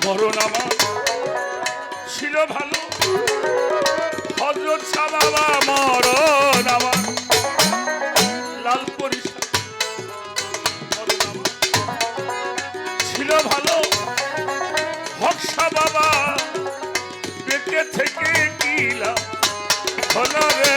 মরণ আমার ছিল ভালো হযরত শাহ বাবা মরণ আমার লাল পরিশা মরণ আমার ছিল ভালো হক শাহ বাবা বেঁচে থেকে কি লাভ হলো রে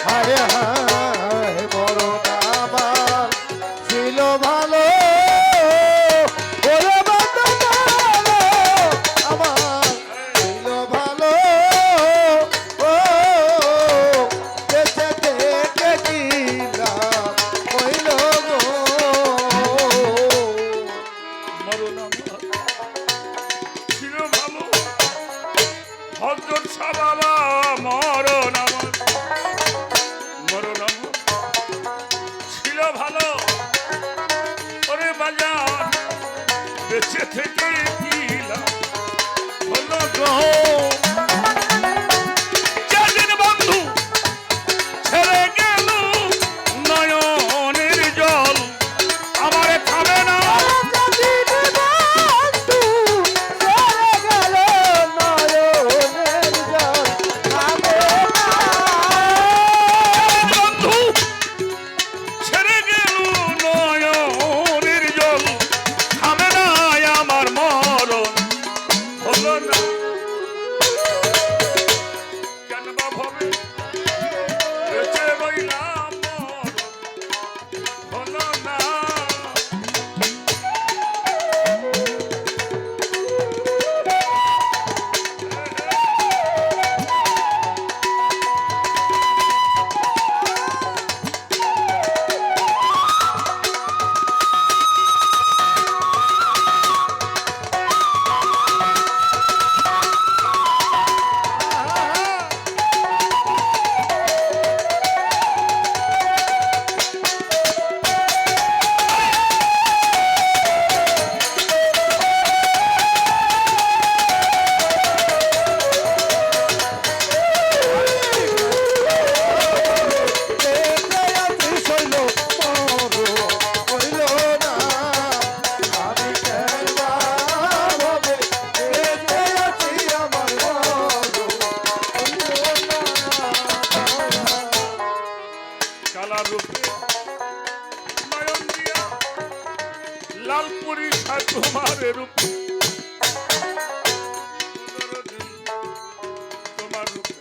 হায় হায় মরণ আমার ছিল ভালো ওরে বাবা ভালো আমার ছিল ভালো ও বেঁচে থেকে কি লাভ হইল গো মরণ আমার ছিল ভালো হযরত শাহ বাবা মরণ আমার মরণ আমার ছিল ভালো ওরে বাজার বেঁচে থেকে কি লাভ হলো গো যেদিন বন্ধু ছেড়ে গেল নয়নের জল আমার খাবে না বন্ধু ছেড়ে গেল নয়নের জল থামে না আমার মরণ হলো না কেন বা ভাবে বেঁচে রইলাম মরণ হলো না কালা রূপে নয়ন দিয়া লাল পরিশা তোমার রূপ তোমার রূপে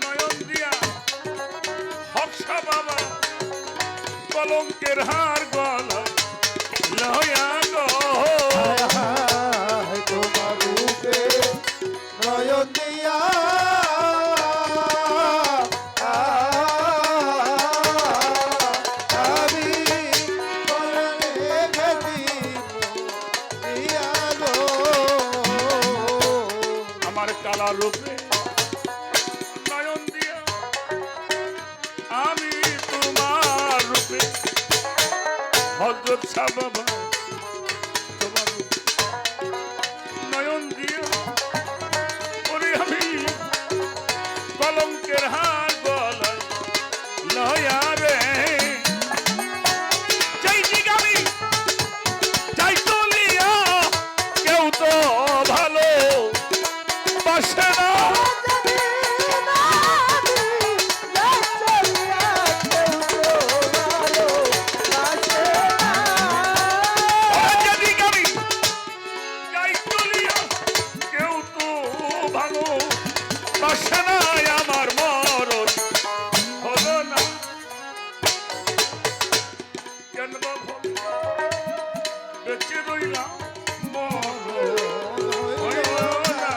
নয়ন দিয়া হক শাহ বাবা কলঙ্কের হার গলা লয়া গো হায় হায় তোমার রূপে নয়ন দিয়া আমি পরাণে গেছি দিয়া গো আমার কালা রূপে নয়ন দিয়া আমি তোমার রূপে হযরত শাহ বাবা তোমার রূপে নয়ন দিয়া ওরে আমি কলঙ্কের হার গলায় লয়া রে যাই দিকে আমি যাই চলিয়া কেউ তো ভালো বাসে না যেদিকে আমি যাই চলিয়া কেউ তো ভালো বাসে না আমার মরণ হলো না কেন বা ভাবে বেঁচে রইলাম মরণ হইল না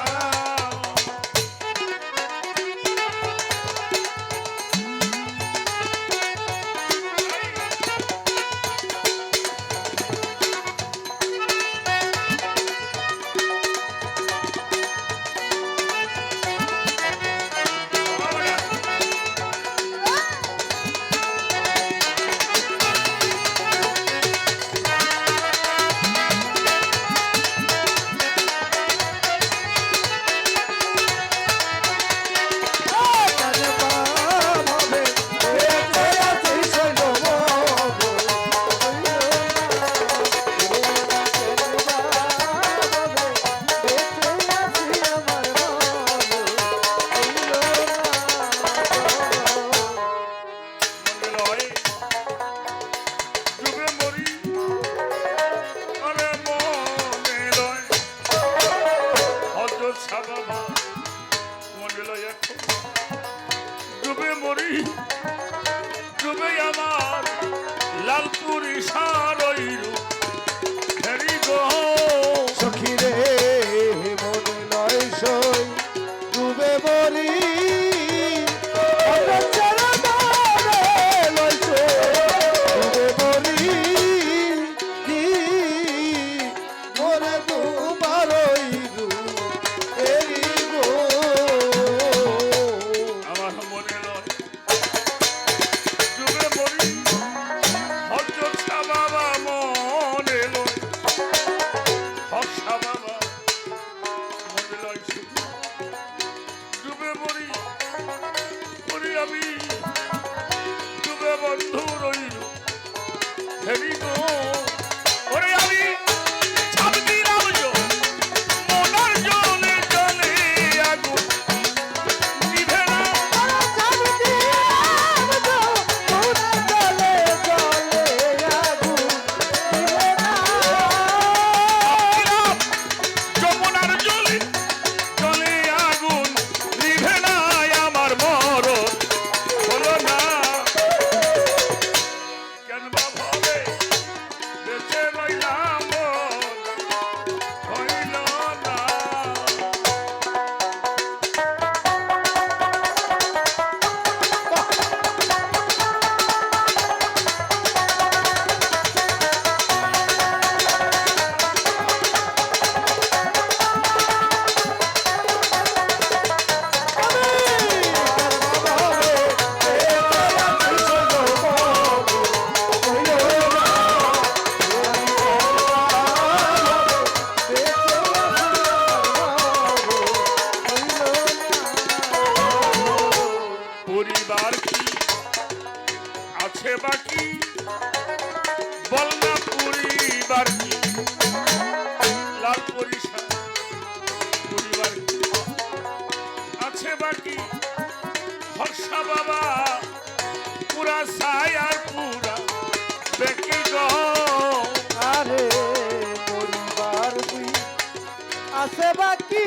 আছে বাকি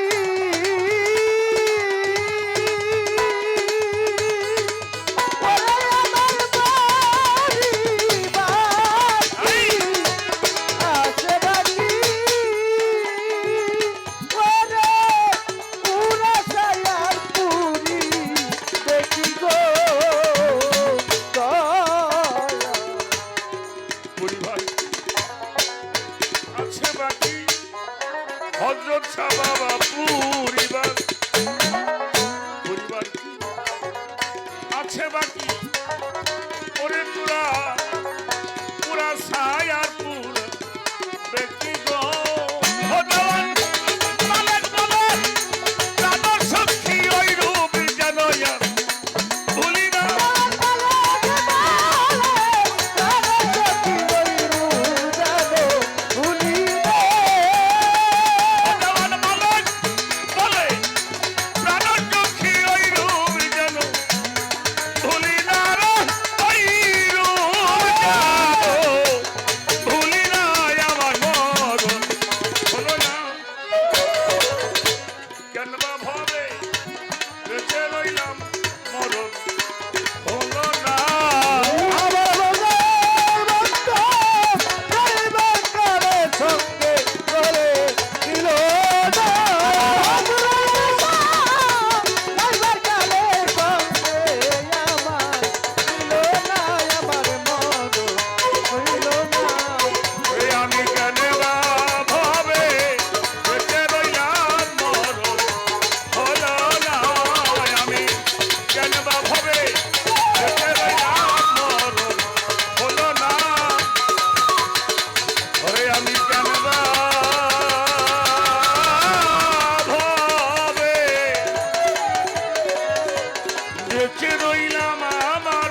ওরে আমার বাড়ি বাকি আছে বাকি ওরে পুরা সায়ার পুরি দেখি গো দয়া পরিবার আছে বাকি হযরত শাহ বাবা পরিবার পরিবার আছে বাকি ওরে তোরা পুরা ছায়ার পুরা ব্যক্তি গো ভগবান মালিক বলে প্রাণর সাক্ষী ওই রূপ জানয়া ভুলি না ভগবান মালিক বলে প্রাণর সাক্ষী ওই রূপ জানো ভুলি না রে ওই রূপ জানো ভুলি না আমার মরণ হলো না কেন বা ভাবে বেঁচে রইলাম মরণ হলো না এই আমি কেন বা ভাবে বেঁচে রইলাম মরণ হলো না আমি কেন বা ভাবে বেঁচে রইলাম মরণ হলো না ওরে আমি কেন বা ভাবে বেঁচে রইলাম আমার